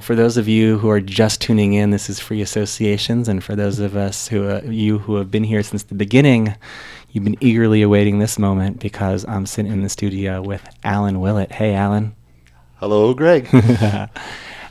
For those of you who are just tuning in, this is Free Associations, and for those of us who have been here since the beginning, you've been eagerly awaiting this moment because I'm sitting in the studio with Alan Willett. Hey, Alan. Hello, Greg.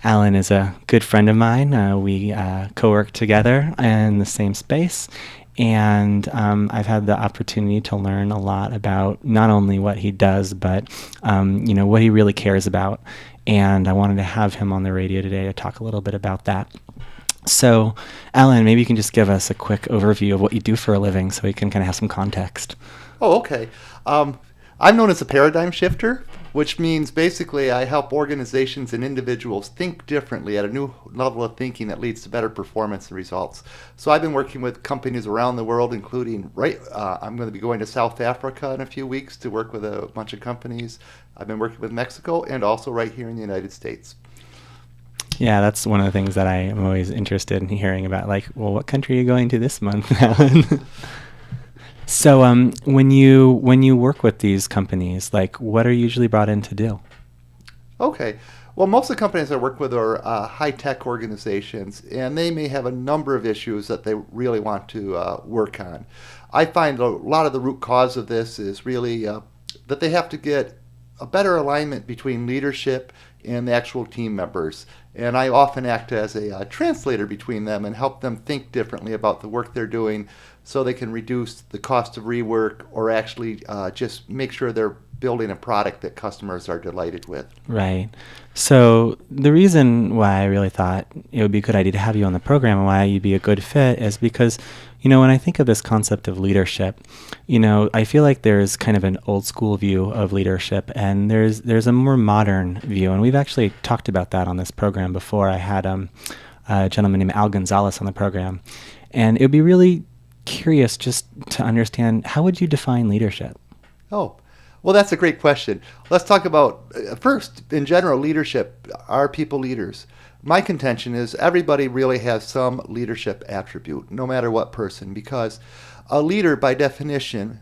Alan is a good friend of mine. We co-work together in the same space, and I've had the opportunity to learn a lot about not only what he does, but what he really cares about. And I wanted to have him on the radio today to talk a little bit about that. So, Alan, maybe you can just give us a quick overview of what you do for a living so we can kind of have some context. Oh, okay. I'm known as a paradigm shifter, which means basically I help organizations and individuals think differently at a new level of thinking that leads to better performance and results. So I've been working with companies around the world, including I'm going to be going to South Africa in a few weeks to work with a bunch of companies. I've been working with Mexico and also right here in the United States. Yeah, that's one of the things that I am always interested in hearing about. Like, well, what country are you going to this month, Alan? So when you work with these companies, like, what are you usually brought in to do? Okay. Well, most of the companies I work with are high-tech organizations, and they may have a number of issues that they really want to work on. I find a lot of the root cause of this is really that they have to get a better alignment between leadership and the actual team members. And I often act as a translator between them and help them think differently about the work they're doing so they can reduce the cost of rework or actually just make sure they're building a product that customers are delighted with. Right. So the reason why I really thought it would be a good idea to have you on the program and why you'd be a good fit is because, when I think of this concept of leadership, I feel like there's kind of an old school view of leadership and there's a more modern view. And we've actually talked about that on this program before. I had a gentleman named Al Gonzalez on the program. And it would be really curious just to understand, how would you define leadership? Oh, well, that's a great question. Let's talk about, first, in general, leadership. Are people leaders? My contention is everybody really has some leadership attribute, no matter what person, because a leader, by definition,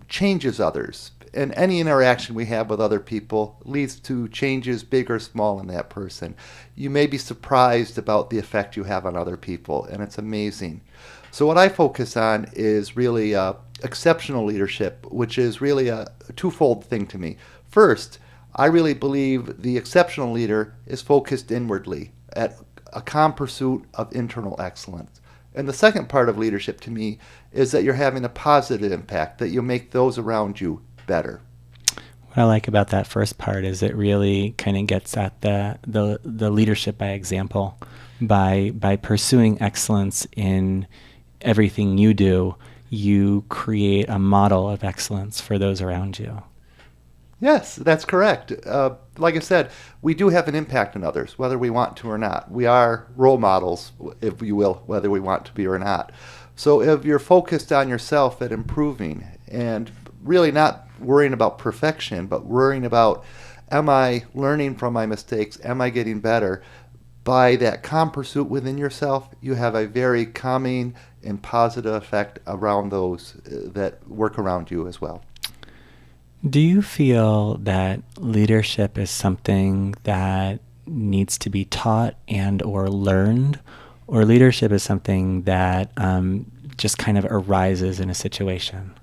changes others. And any interaction we have with other people leads to changes, big or small, in that person. You may be surprised about the effect you have on other people, and it's amazing. So what I focus on is really exceptional leadership, which is really a twofold thing to me. First, I really believe the exceptional leader is focused inwardly at a calm pursuit of internal excellence. And the second part of leadership to me is that you're having a positive impact, that you make those around you better. What I like about that first part is it really kind of gets at the leadership by example. By pursuing excellence in everything you do, you create a model of excellence for those around you. Yes, that's correct. Like I said, we do have an impact on others, whether we want to or not. We are role models, if you will, whether we want to be or not. So if you're focused on yourself at improving and really not worrying about perfection, but worrying about, am I learning from my mistakes? Am I getting better? By that calm pursuit within yourself, you have a very calming and positive effect around those that work around you as well. Do you feel that leadership is something that needs to be taught and or learned, or leadership is something that just kind of arises in a situation?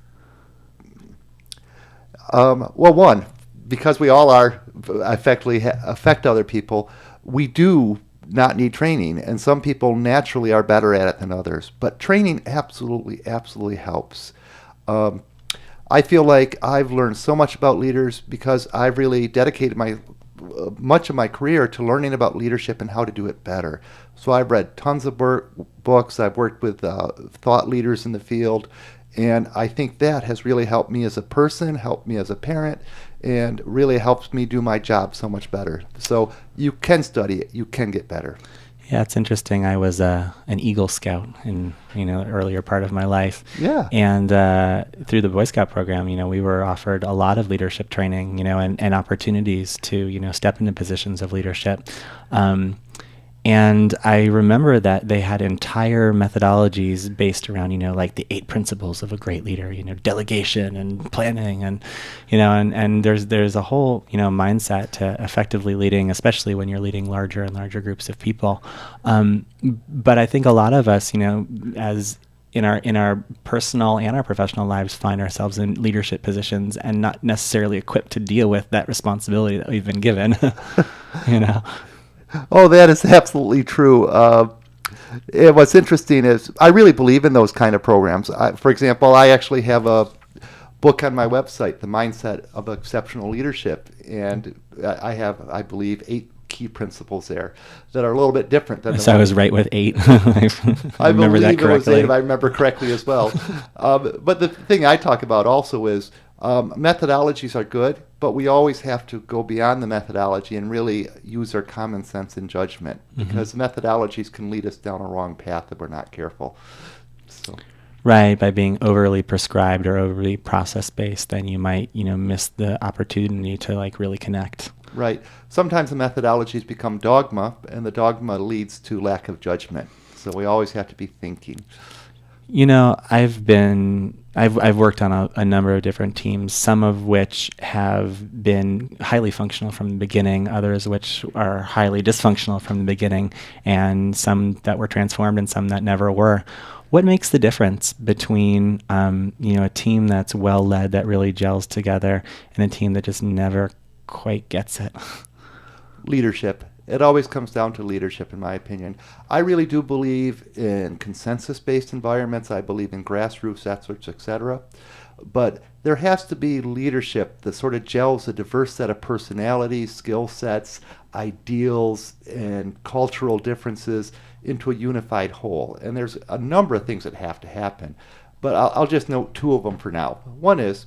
Well, one, because we all are affect other people, we do not need training, and some people naturally are better at it than others. But training absolutely helps. I feel like I've learned so much about leaders because I've really dedicated much of my career to learning about leadership and how to do it better. So I've read tons of books. I've worked with thought leaders in the field, and I think that has really helped me as a person, helped me as a parent, and really helps me do my job so much better. So you can study it. You can get better. Yeah, it's interesting. I was an Eagle Scout in the earlier part of my life. Yeah. And through the Boy Scout program, we were offered a lot of leadership training, and opportunities to step into positions of leadership. And I remember that they had entire methodologies based around, like the 8 principles of a great leader, delegation and planning and there's a whole, mindset to effectively leading, especially when you're leading larger and larger groups of people. But I think a lot of us, as in our personal and our professional lives, find ourselves in leadership positions and not necessarily equipped to deal with that responsibility that we've been given. you know. Oh, that is absolutely true. And what's interesting is I really believe in those kind of programs. For example, I actually have a book on my website, The Mindset of Exceptional Leadership, and I have, I believe, 8 key principles there that are a little bit different than. So I was right with 8. I remember believe that it was 8 correctly. if I remember correctly as well. But the thing I talk about also is methodologies are good, but we always have to go beyond the methodology and really use our common sense and judgment, because methodologies can lead us down a wrong path if we're not careful. So. Right, by being overly prescribed or overly process-based, then you might, miss the opportunity to really connect. Right. Sometimes the methodologies become dogma, and the dogma leads to lack of judgment. So we always have to be thinking. I've worked on a number of different teams, some of which have been highly functional from the beginning, others which are highly dysfunctional from the beginning, and some that were transformed and some that never were. What makes the difference between a team that's well led, that really gels together, and a team that just never quite gets it? Leadership. It always comes down to leadership, in my opinion. I really do believe in consensus-based environments. I believe in grassroots efforts, etc. But there has to be leadership that sort of gels a diverse set of personalities, skill sets, ideals, and cultural differences into a unified whole. And there's a number of things that have to happen. But I'll just note 2 of them for now. One is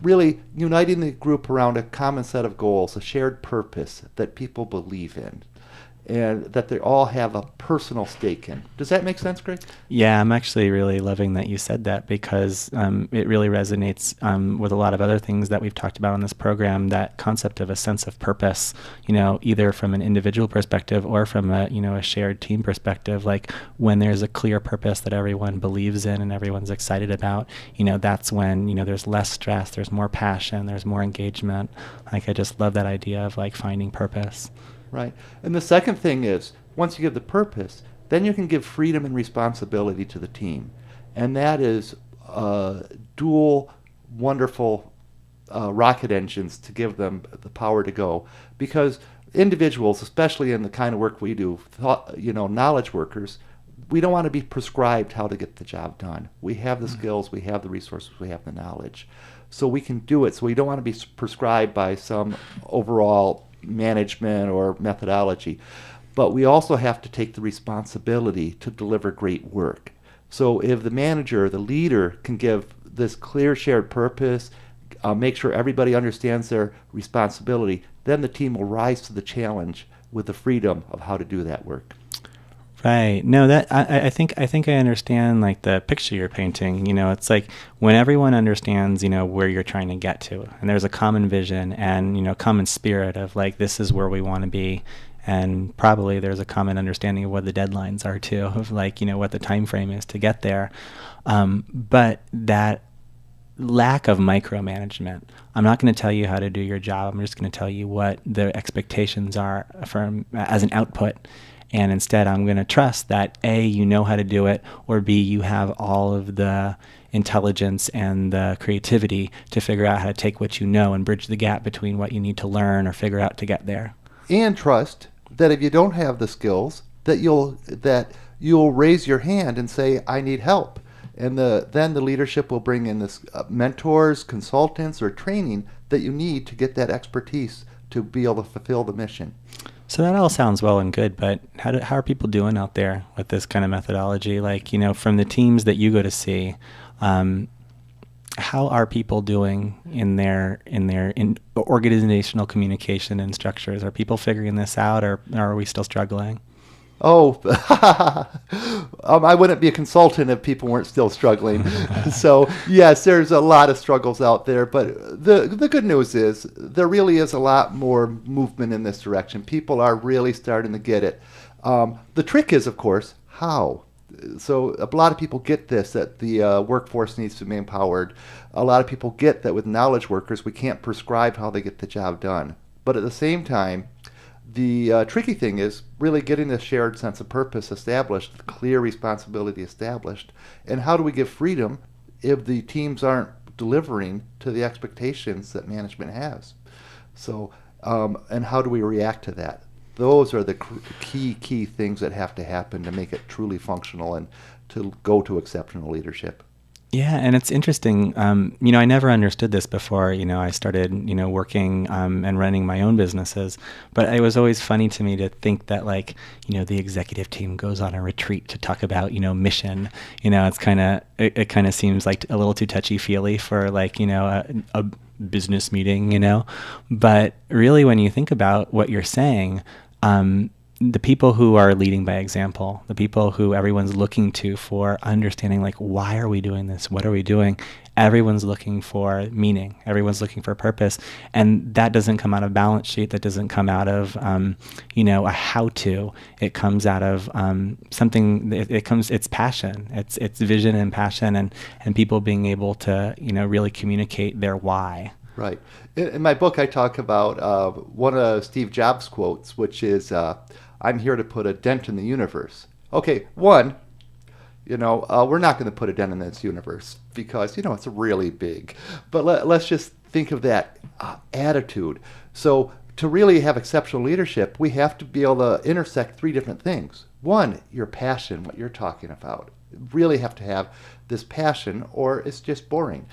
really uniting the group around a common set of goals, a shared purpose that people believe in, and that they all have a personal stake in. Does that make sense, Greg? Yeah, I'm actually really loving that you said that, because it really resonates with a lot of other things that we've talked about on this program, that concept of a sense of purpose, either from an individual perspective or from a shared team perspective. Like when there's a clear purpose that everyone believes in and everyone's excited about, that's when, there's less stress, there's more passion, there's more engagement. Like I just love that idea of finding purpose. Right. And the second thing is, once you give the purpose, then you can give freedom and responsibility to the team. And that is dual, wonderful rocket engines to give them the power to go. Because individuals, especially in the kind of work we do, knowledge workers, we don't want to be prescribed how to get the job done. We have the skills, we have the resources, we have the knowledge. So we can do it. So we don't want to be prescribed by some overall management or methodology, but we also have to take the responsibility to deliver great work. So if the manager, the leader, can give this clear shared purpose, make sure everybody understands their responsibility, then the team will rise to the challenge with the freedom of how to do that work. Right. No, that I think I understand the picture you're painting. It's like when everyone understands, where you're trying to get to, and there's a common vision and, common spirit of this is where we want to be. And probably there's a common understanding of what the deadlines are too, of what the time frame is to get there. But that lack of micromanagement. I'm not going to tell you how to do your job. I'm just going to tell you what the expectations are from as an output. And instead, I'm going to trust that A, you know how to do it, or B, you have all of the intelligence and the creativity to figure out how to take what you know and bridge the gap between what you need to learn or figure out to get there. And trust that if you don't have the skills, that you'll raise your hand and say, I need help. And then the leadership will bring in this mentors, consultants, or training that you need to get that expertise to be able to fulfill the mission. So that all sounds well and good, but how are people doing out there with this kind of methodology? From the teams that you go to see, how are people doing in their organizational communication and structures? Are people figuring this out, or are we still struggling? Oh, I wouldn't be a consultant if people weren't still struggling. So yes, there's a lot of struggles out there, but the good news is there really is a lot more movement in this direction. People are really starting to get it. The trick is, of course, how. So a lot of people get this, that the workforce needs to be empowered. A lot of people get that with knowledge workers, we can't prescribe how they get the job done. But at the same time, the tricky thing is really getting the shared sense of purpose established, the clear responsibility established, and how do we give freedom if the teams aren't delivering to the expectations that management has? So, and how do we react to that? Those are the key things that have to happen to make it truly functional and to go to exceptional leadership. Yeah, and it's interesting. I never understood this before. I started, working and running my own businesses. But it was always funny to me to think that, like, the executive team goes on a retreat to talk about, mission. It kind of seems like a little too touchy feely for, like, a business meeting. But really, when you think about what you're saying, the people who are leading by example, the people who everyone's looking to for understanding, like, why are we doing this? What are we doing? Everyone's looking for meaning. Everyone's looking for purpose. And that doesn't come out of balance sheet. That doesn't come out of, a how-to. It comes out of something, it's passion. It's vision and passion and people being able to, really communicate their why. Right. In my book, I talk about one of Steve Jobs' quotes, which is, I'm here to put a dent in the universe. Okay, one, we're not going to put a dent in this universe because, it's really big. But let's just think of that attitude. So to really have exceptional leadership, we have to be able to intersect three different things. One, your passion, what you're talking about. Really have to have this passion or it's just boring.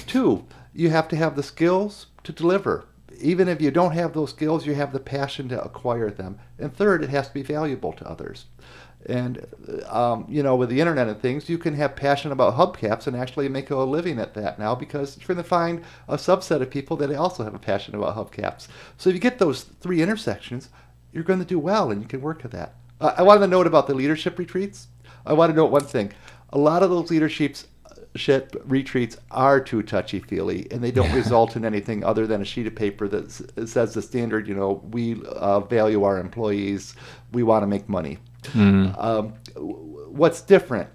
Two, you have to have the skills to deliver. Even if you don't have those skills, you have the passion to acquire them. And third, it has to be valuable to others. And, with the internet and things, you can have passion about hubcaps and actually make a living at that now because you're going to find a subset of people that also have a passion about hubcaps. So if you get those three intersections, you're going to do well and you can work at that. I wanted to note about the leadership retreats. I want to note one thing. A lot of those leadership retreats are too touchy-feely, and they don't result in anything other than a sheet of paper that says the standard, we value our employees, we want to make money. What's different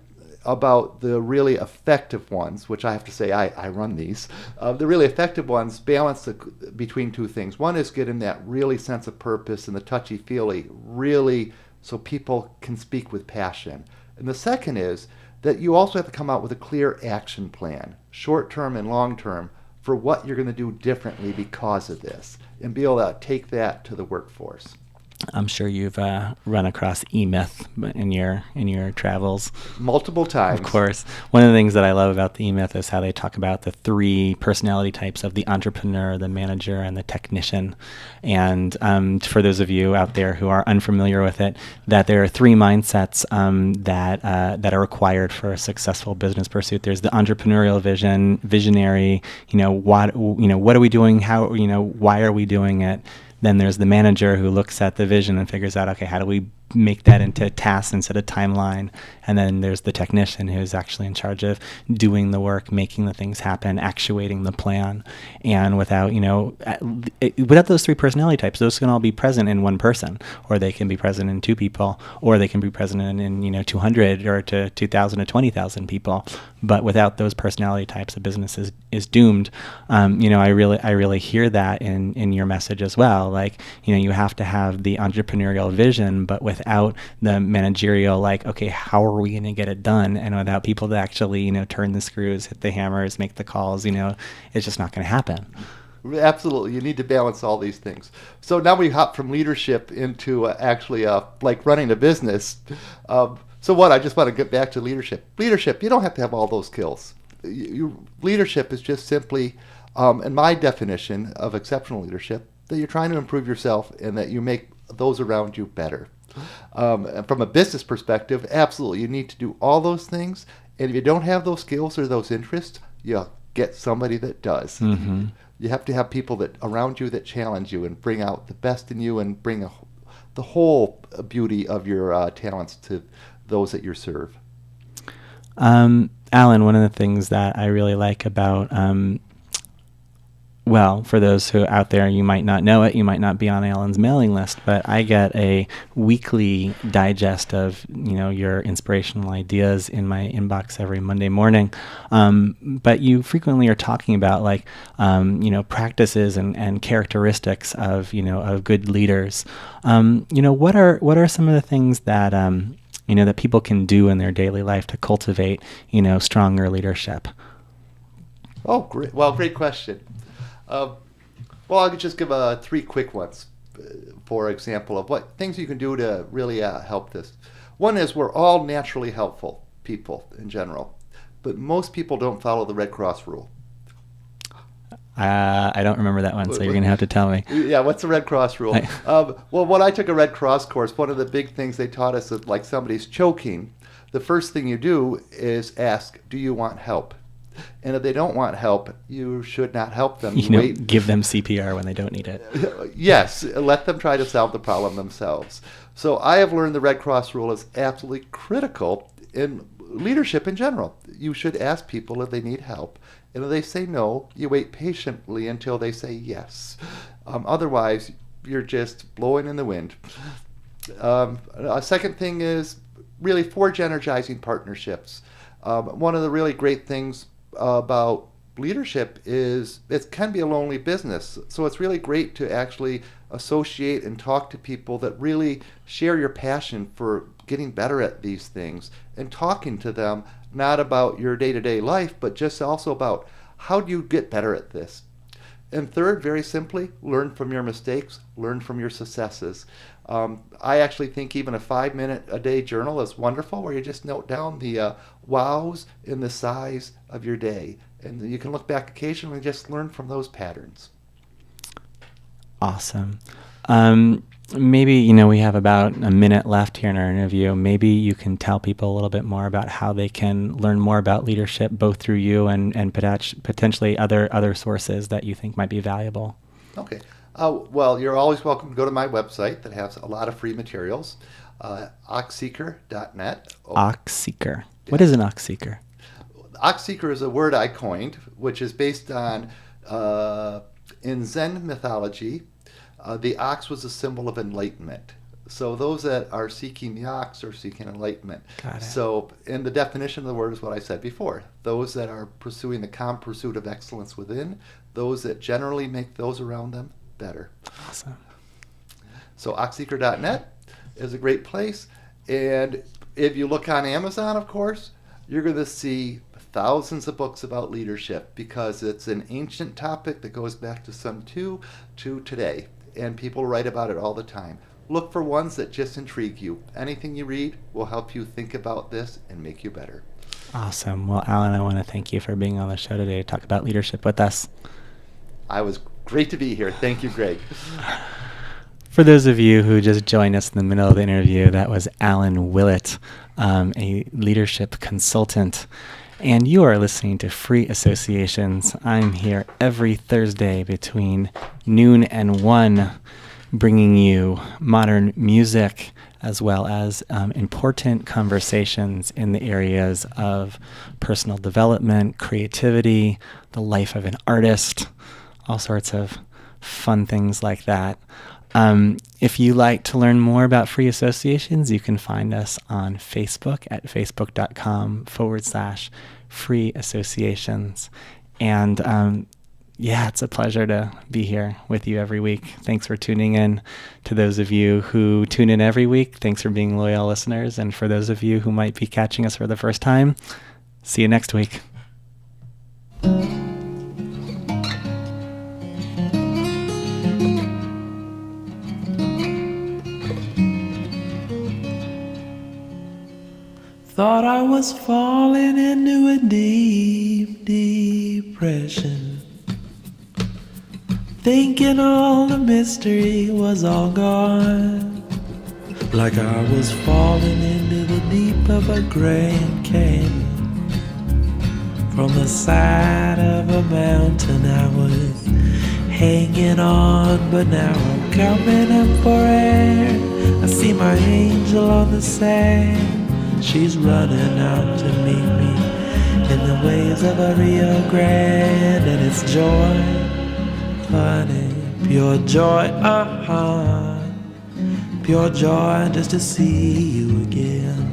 about the really effective ones, which I have to say I run these, the really effective ones balance between two things. One is getting that really sense of purpose and the touchy-feely, really so people can speak with passion. And the second is that you also have to come out with a clear action plan, short-term and long-term, for what you're going to do differently because of this, and be able to take that to the workforce. I'm sure you've run across E-Myth in your travels. Multiple times. Of course. One of the things that I love about the E-Myth is how they talk about the three personality types of the entrepreneur, the manager, and the technician. And for those of you out there who are unfamiliar with it, that there are three mindsets that are required for a successful business pursuit. There's the entrepreneurial visionary. What are we doing? How? Why are we doing it? Then there's the manager who looks at the vision and figures out, okay, how do we make that into tasks instead of timeline? And then there's the technician who's actually in charge of doing the work, making the things happen, actuating the plan. And without those three personality types, those can all be present in one person, or they can be present in two people, or they can be present in 200 or to 2,000 to 20,000 people. But without those personality types, a business is doomed. I really hear that in your message as well. Like, you have to have the entrepreneurial vision, but without the managerial, like, okay, how are we going to get it done? And without people to actually, turn the screws, hit the hammers, make the calls, it's just not going to happen. Absolutely. You need to balance all these things. So now we hop from leadership into actually like running a business. I just want to get back to leadership. Leadership, you don't have to have all those skills. Leadership is just simply, in my definition of exceptional leadership, that you're trying to improve yourself and that you make those around you better. And from a business perspective, absolutely, you need to do all those things. And if you don't have those skills or those interests, you get somebody that does. You have to have people that around you that challenge you and bring out the best in you and bring the whole beauty of your talents to those that you serve. Alan, one of the things that I really like about, well, for those who out there, you might not know it, you might not be on Alan's mailing list, but I get a weekly digest of, your inspirational ideas in my inbox every Monday morning. But you frequently are talking about practices and characteristics of, of good leaders. What are some of the things that, that people can do in their daily life to cultivate, stronger leadership? Oh, great. Well, great question. Well, I could just give 3 quick ones, for example, of what things you can do to really help this. One is we're all naturally helpful people in general, but most people don't follow the Red Cross rule. I don't remember that one, so you're going to have to tell me. Yeah, what's the Red Cross rule? Well, when I took a Red Cross course, one of the big things they taught us is like somebody's choking, the first thing you do is ask, do you want help? And if they don't want help, you should not help them. Give them CPR when they don't need it. Yes, let them try to solve the problem themselves. So I have learned the Red Cross rule is absolutely critical in leadership in general. You should ask people if they need help. And if they say no, you wait patiently until they say yes. Otherwise, you're just blowing in the wind. A second thing is really forge energizing partnerships. One of the really great things about leadership is it can be a lonely business. So it's really great to actually associate and talk to people that really share your passion for getting better at these things and talking to them not about your day-to-day life, but just also about how do you get better at this. And third, very simply, learn from your mistakes, learn from your successes. I actually think even a 5-minute a day journal is wonderful, where you just note down the wows in the size of your day. And you can look back occasionally and just learn from those patterns. Awesome. Maybe, we have about a minute left here in our interview. Maybe you can tell people a little bit more about how they can learn more about leadership, both through you and potentially other sources that you think might be valuable. Okay. Well, you're always welcome to go to my website that has a lot of free materials, Oxseeker.net. Oxseeker. What is an Oxseeker? Oxseeker is a word I coined, which is based on, in Zen mythology, the ox was a symbol of enlightenment. So those that are seeking the ox are seeking enlightenment. Got it. So, and the definition of the word is what I said before. Those that are pursuing the calm pursuit of excellence within, those that generally make those around them better. Awesome. So Oxseeker.net is a great place. And if you look on Amazon, of course, you're going to see thousands of books about leadership, because it's an ancient topic that goes back to some to today. And people write about it all the time. Look for ones that just intrigue you. Anything you read will help you think about this and make you better. Awesome. Well, Alan, I want to thank you for being on the show today to talk about leadership with us. I was great to be here. Thank you, Greg. For those of you who just joined us in the middle of the interview, that was Alan Willett, a leadership consultant. And you are listening to Free Associations. I'm here every Thursday between noon and 1, bringing you modern music as well as important conversations in the areas of personal development, creativity, the life of an artist, all sorts of fun things like that. If you like to learn more about Free Associations, you can find us on Facebook at facebook.com/Free Associations. And it's a pleasure to be here with you every week. Thanks for tuning in. To those of you who tune in every week, thanks for being loyal listeners. And for those of you who might be catching us for the first time, see you next week. Thought I was falling into a deep depression, thinking all the mystery was all gone, like I was falling into the deep of a Grand Canyon. From the side of a mountain I was hanging on, but now I'm coming up for air. I see my angel on the sand. She's running out to meet me in the waves of a Rio Grande, and it's joy, honey, pure joy, pure joy just to see you again.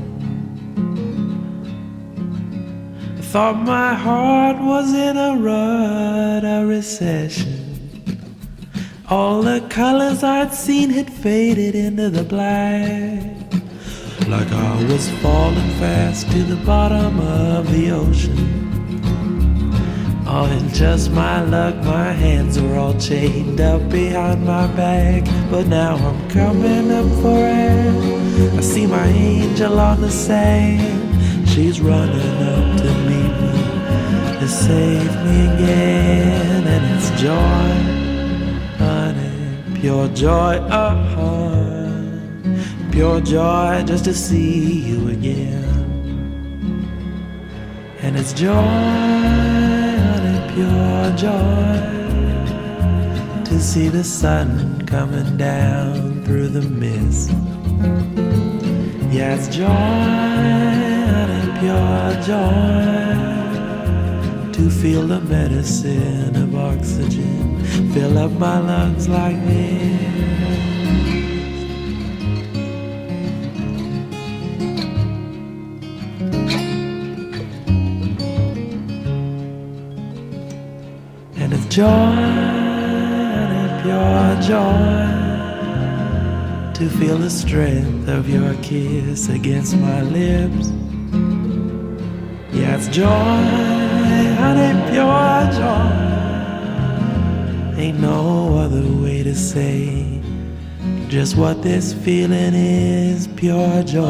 I thought my heart was in a rut, a recession. All the colors I'd seen had faded into the black, like I was falling fast to the bottom of the ocean. Oh, and just my luck, my hands were all chained up behind my back. But now I'm coming up for air. I see my angel on the sand. She's running up to meet me to save me again. And it's joy, honey, pure joy, pure joy just to see you again. And it's joy, pure joy to see the sun coming down through the mist. Yeah, it's joy, pure joy to feel the medicine of oxygen fill up my lungs like this. And it's joy, and pure joy to feel the strength of your kiss against my lips. Yeah, it's joy, and pure joy. Ain't no other way to say just what this feeling is. Pure joy,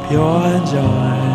pure joy.